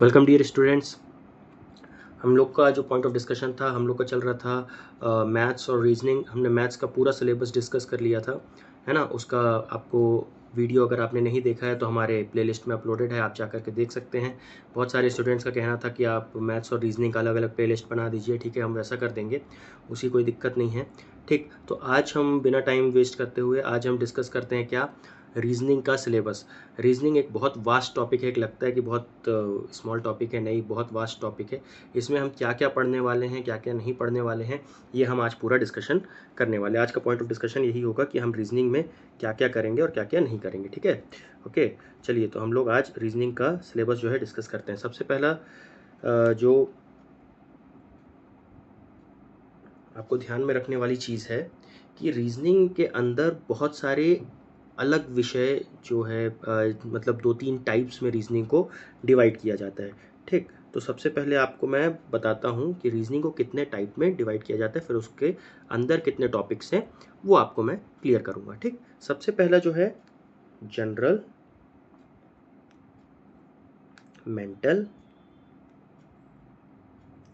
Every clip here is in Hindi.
Welcome dear students. हम लोग का जो पॉइंट ऑफ डिस्कशन था, हम लोग का चल रहा था मैथ्स और रीजनिंग। हमने मैथ्स का पूरा सिलेबस डिस्कस कर लिया था, है ना। उसका आपको वीडियो अगर आपने नहीं देखा है तो हमारे प्लेलिस्ट में अपलोडेड है, आप जा कर के देख सकते हैं। बहुत सारे स्टूडेंट्स का कहना था कि आप मैथ्स और रीजनिंग का अलग अलग प्लेलिस्ट बना दीजिए। ठीक है, हम वैसा कर देंगे, उसी कोई दिक्कत नहीं है। ठीक, तो आज हम बिना टाइम वेस्ट करते हुए आज हम डिस्कस करते हैं क्या, रीजनिंग का सिलेबस। रीजनिंग एक बहुत वास्ट टॉपिक है, एक लगता है कि बहुत स्मॉल टॉपिक है, नहीं, बहुत वास्ट टॉपिक है। इसमें हम क्या क्या पढ़ने वाले हैं, क्या क्या नहीं पढ़ने वाले हैं, ये हम आज पूरा डिस्कशन करने वाले हैं। आज का पॉइंट ऑफ डिस्कशन यही होगा कि हम रीजनिंग में क्या क्या करेंगे और क्या क्या नहीं करेंगे। ठीक है, ओके। चलिए, तो हम लोग आज रीजनिंग का सिलेबस जो है डिस्कस करते हैं। सबसे पहला जो आपको ध्यान में रखने वाली चीज़ है कि रीजनिंग के अंदर बहुत सारे अलग विषय जो है मतलब 2-3 टाइप्स में रीजनिंग को डिवाइड किया जाता है। ठीक, तो सबसे पहले आपको मैं बताता हूँ कि रीजनिंग को कितने टाइप में डिवाइड किया जाता है, फिर उसके अंदर कितने टॉपिक्स हैं वो आपको मैं क्लियर करूँगा। ठीक, सबसे पहला जो है जनरल मेंटल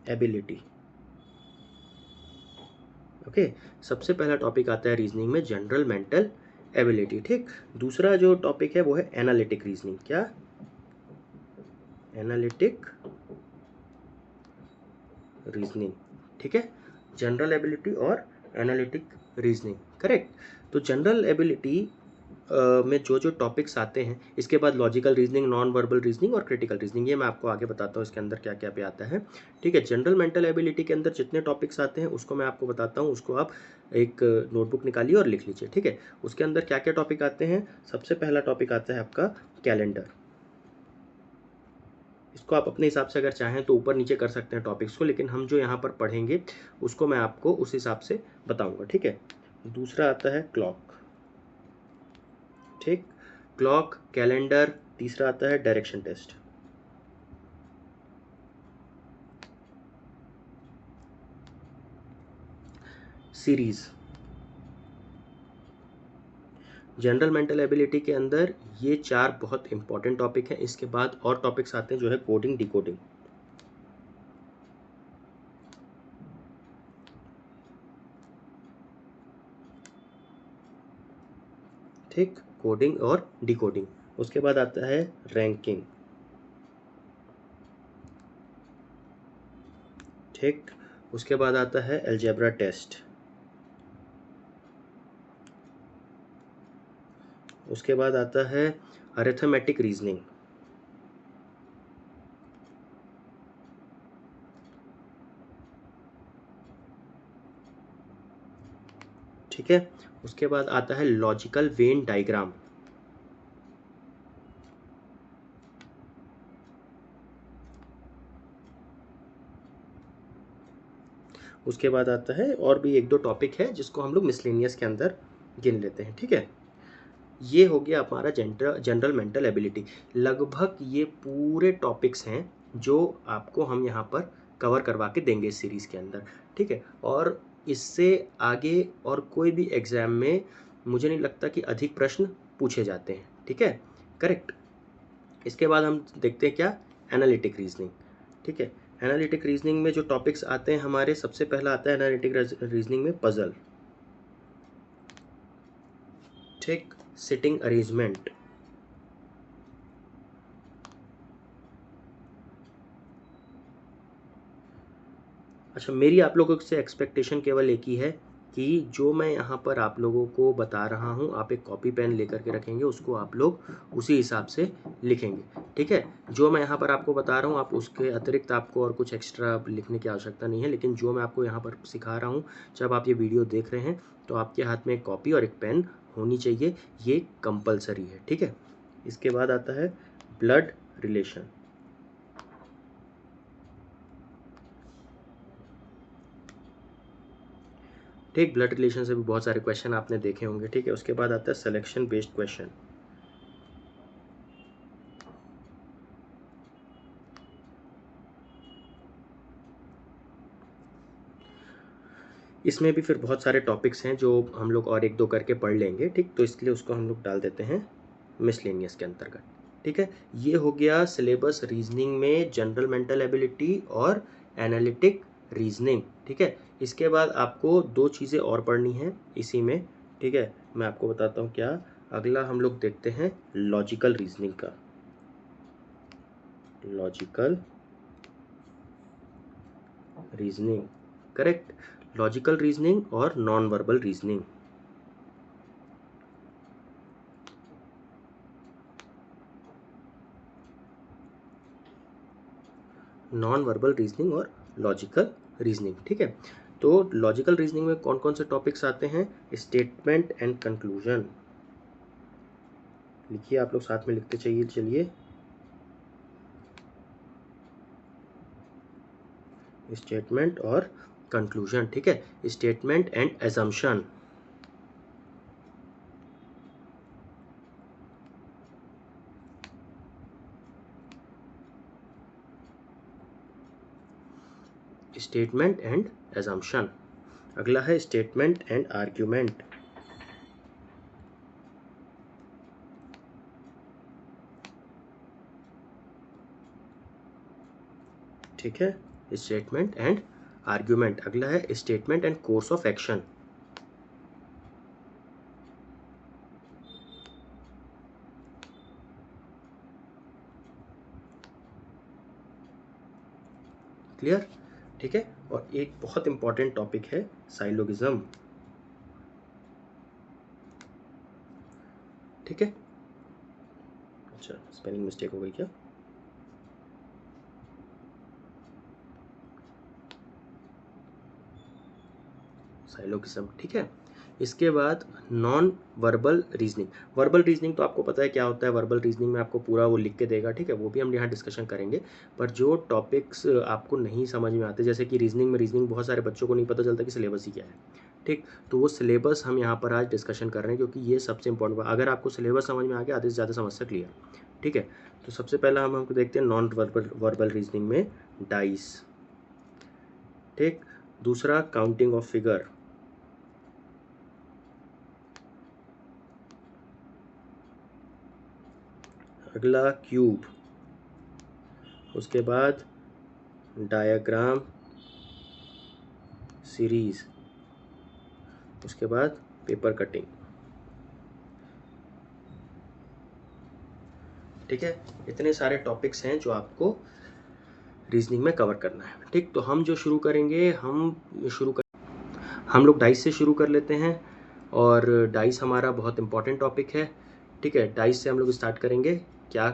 एबिलिटी। ओके, सबसे पहला टॉपिक आता है रीजनिंग में जनरल मेंटल एबिलिटी। ठीक, दूसरा जो टॉपिक है वो है एनालिटिक रीजनिंग। क्या? Analytic reasoning. ठीक है, जनरल एबिलिटी और एनालिटिक रीजनिंग, करेक्ट। तो जनरल एबिलिटी में जो जो टॉपिक्स आते हैं, इसके बाद logical reasoning, non verbal reasoning और क्रिटिकल रीजनिंग, ये मैं आपको आगे बताता हूँ इसके अंदर क्या क्या पे आता है। ठीक है, जनरल मेंटल एबिलिटी के अंदर जितने टॉपिक्स आते हैं उसको मैं आपको बताता हूँ, उसको आप एक नोटबुक निकालिए और लिख लीजिए। ठीक है, उसके अंदर क्या क्या टॉपिक आते हैं। सबसे पहला टॉपिक आता है आपका कैलेंडर। इसको आप अपने हिसाब से अगर चाहें तो ऊपर नीचे कर सकते हैं टॉपिक्स को, लेकिन हम जो यहाँ पर पढ़ेंगे उसको मैं आपको उस हिसाब से बताऊंगा। ठीक है, दूसरा आता है क्लॉक। ठीक, क्लॉक, कैलेंडर। तीसरा आता है direction test. Series. General mental ability के अंदर ये 4 बहुत इंपॉर्टेंट टॉपिक हैं। इसके बाद और टॉपिक्स आते हैं जो है कोडिंग, डिकोडिंग। ठीक, कोडिंग और डिकोडिंग। उसके बाद आता है रैंकिंग। ठीक, उसके बाद आता है अलजेब्रा टेस्ट। उसके बाद आता है अरिथमेटिक रीजनिंग। ठीक है, उसके बाद आता है लॉजिकल वेन डायग्राम। उसके बाद आता है और भी एक दो टॉपिक है जिसको हम लोग मिसलेनियस के अंदर गिन लेते हैं। ठीक है, ये हो गया हमारा जनरल मेंटल एबिलिटी। लगभग ये पूरे टॉपिक्स हैं जो आपको हम यहाँ पर कवर करवा के देंगे इस सीरीज़ के अंदर। ठीक है, और इससे आगे और कोई भी एग्ज़ाम में मुझे नहीं लगता कि अधिक प्रश्न पूछे जाते हैं। ठीक है, करेक्ट। इसके बाद हम देखते हैं क्या, एनालिटिक रीजनिंग। ठीक है, एनालिटिक रीजनिंग में जो टॉपिक्स आते हैं हमारे, सबसे पहला आता है एनालिटिक रीजनिंग में पजल। ठीक, सिटिंग अरेंजमेंट। अच्छा, मेरी आप लोगों से एक्सपेक्टेशन केवल एक ही है कि जो मैं यहाँ पर आप लोगों को बता रहा हूँ, आप एक कॉपी पेन लेकर के रखेंगे, उसको आप लोग उसी हिसाब से लिखेंगे। ठीक है, जो मैं यहाँ पर आपको बता रहा हूँ, आप उसके अतिरिक्त आपको और कुछ एक्स्ट्रा लिखने की आवश्यकता नहीं है, लेकिन जो मैं आपको यहाँ पर सिखा रहा हूँ, जब आप ये वीडियो देख रहे हैं तो आपके हाथ में एक कॉपी और एक पेन होनी चाहिए, ये कंपलसरी है। ठीक है, इसके बाद आता है ब्लड रिलेशन। ठीक, ब्लड रिलेशन से भी बहुत सारे क्वेश्चन आपने देखे होंगे। ठीक है, उसके बाद आता है सिलेक्शन बेस्ड क्वेश्चन। इसमें भी फिर बहुत सारे टॉपिक्स हैं जो हम लोग और एक दो करके पढ़ लेंगे। ठीक, तो इसलिए उसको हम लोग डाल देते हैं मिसलेनियस के अंतर्गत। ठीक है, ये हो गया सिलेबस रीजनिंग में जनरल मेंटल एबिलिटी और एनालिटिक रीजनिंग। ठीक है, इसके बाद आपको दो चीज़ें और पढ़नी हैं इसी में। ठीक है, मैं आपको बताता हूँ क्या। अगला हम लोग देखते हैं लॉजिकल रीजनिंग का। Logical reasoning, correct, logical reasoning और non verbal reasoning. Non verbal reasoning और लॉजिकल रीजनिंग। ठीक है, तो लॉजिकल रीजनिंग में कौन कौन से टॉपिक्स आते हैं? Statement and conclusion. लिखिए, आप लोग साथ में लिखते चाहिए, चलिए। स्टेटमेंट और कंक्लूजन। ठीक है, statement and assumption. Statement and assumption. अगला है स्टेटमेंट एंड आर्ग्यूमेंट। ठीक है, स्टेटमेंट एंड आर्ग्यूमेंट। अगला है statement and course of action. Clear? ठीक है, और एक बहुत इंपॉर्टेंट टॉपिक है साइलोगिज्म। ठीक है, अच्छा स्पेलिंग मिस्टेक हो गई क्या? साइलोगिज्म। ठीक है, इसके बाद non verbal reasoning. Verbal reasoning तो आपको पता है क्या होता है। वर्बल रीजनिंग में आपको पूरा वो लिख के देगा। ठीक है, वो भी हम यहाँ डिस्कशन करेंगे। पर जो टॉपिक्स आपको नहीं समझ में आते, जैसे कि रीजनिंग बहुत सारे बच्चों को नहीं पता चलता कि सिलेबस ही क्या है। ठीक, तो वो सिलेबस हम यहाँ पर आज डिस्कशन कर रहे हैं, क्योंकि ये सबसे इंपॉर्टेंट बात। अगर आपको सिलेबस समझ में आ गया, आधे से ज़्यादा समस्या क्लियर। ठीक है, तो सबसे पहला हम हमको देखते हैं नॉन वर्बल रीजनिंग में डाइस। ठीक, दूसरा काउंटिंग ऑफ फिगर। अगला क्यूब। उसके बाद डायग्राम सीरीज। उसके बाद पेपर कटिंग। ठीक है, इतने सारे टॉपिक्स हैं जो आपको रीजनिंग में कवर करना है। ठीक, तो हम जो शुरू करेंगे, हम लोग डाइस से शुरू कर लेते हैं। और डाइस हमारा बहुत इंपॉर्टेंट टॉपिक है। ठीक है, डाइस से हम लोग स्टार्ट करेंगे क्या,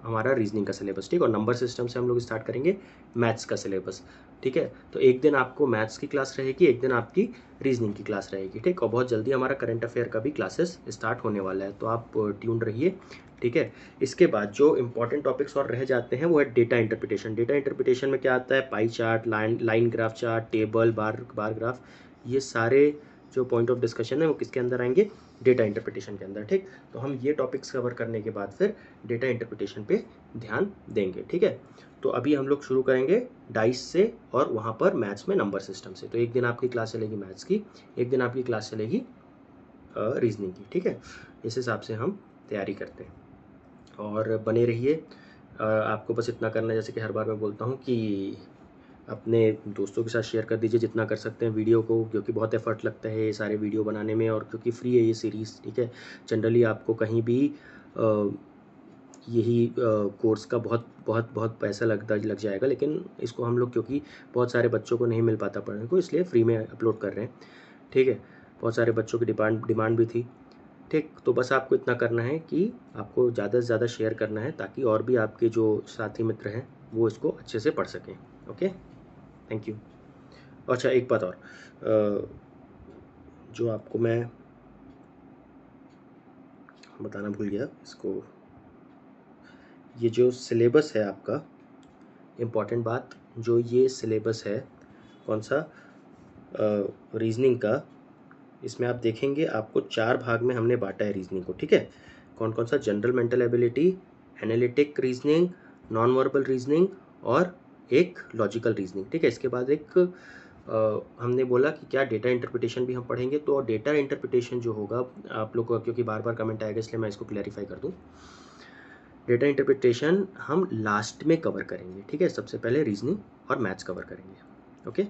हमारा रीजनिंग का सिलेबस। ठीक, और नंबर सिस्टम से हम लोग स्टार्ट करेंगे मैथ्स का सिलेबस। ठीक है, तो एक दिन आपको मैथ्स की क्लास रहेगी, एक दिन आपकी रीजनिंग की क्लास रहेगी। ठीक, और बहुत जल्दी हमारा करंट अफेयर का भी क्लासेस स्टार्ट होने वाला है, तो आप ट्यून रहिए। ठीक है, इसके बाद जो इंपॉर्टेंट टॉपिक्स और रह जाते हैं वो है डेटा इंटरप्रिटेशन। डेटा इंटरप्रिटेशन में क्या आता है? Pie chart, line graph chart, table, bar graph, ये सारे जो पॉइंट ऑफ डिस्कशन है वो किसके अंदर आएंगे? डेटा इंटरप्रिटेशन के अंदर। ठीक, तो हम ये टॉपिक्स कवर करने के बाद फिर डेटा इंटरप्रिटेशन पे ध्यान देंगे। ठीक है, तो अभी हम लोग शुरू करेंगे डाइस से और वहाँ पर मैथ्स में नंबर सिस्टम से। तो एक दिन आपकी क्लास चलेगी मैथ्स की, एक दिन आपकी क्लास चलेगी रीजनिंग की। ठीक है, इस हिसाब से हम तैयारी करते हैं और बने रहिए। आपको बस इतना करना है, जैसे कि हर बार मैं बोलता हूँ कि अपने दोस्तों के साथ शेयर कर दीजिए जितना कर सकते हैं वीडियो को, क्योंकि बहुत एफर्ट लगता है ये सारे वीडियो बनाने में, और क्योंकि फ्री है ये सीरीज़। ठीक है, जनरली आपको कहीं भी यही कोर्स का बहुत बहुत बहुत पैसा लग जाएगा, लेकिन इसको हम लोग, क्योंकि बहुत सारे बच्चों को नहीं मिल पाता पढ़ने को, इसलिए फ्री में अपलोड कर रहे हैं। ठीक है, बहुत सारे बच्चों की डिमांड भी थी। ठीक, तो बस आपको इतना करना है कि आपको ज़्यादा से ज़्यादा शेयर करना है, ताकि और भी आपके जो साथी मित्र हैं वो इसको अच्छे से पढ़ सकें। Okay, thank you. अच्छा, एक बात और, जो आपको मैं बताना भूल गया इसको, ये जो सिलेबस है आपका, इम्पॉर्टेंट बात, जो ये सिलेबस है कौन सा, रीजनिंग का, इसमें आप देखेंगे आपको 4 भाग में हमने बांटा है रीजनिंग को। ठीक है, कौन कौन सा? General mental ability, analytic reasoning, non verbal reasoning और एक लॉजिकल रीजनिंग। ठीक है, इसके बाद एक हमने बोला कि क्या डेटा इंटरप्रिटेशन भी हम पढ़ेंगे। तो डेटा इंटरप्रिटेशन जो होगा, आप लोग को क्योंकि बार बार कमेंट आएगा, इसलिए मैं इसको क्लैरिफाई कर दूं। डेटा इंटरप्रिटेशन हम लास्ट में कवर करेंगे, ठीक है। सबसे पहले रीजनिंग और मैथ्स कवर करेंगे, ओके।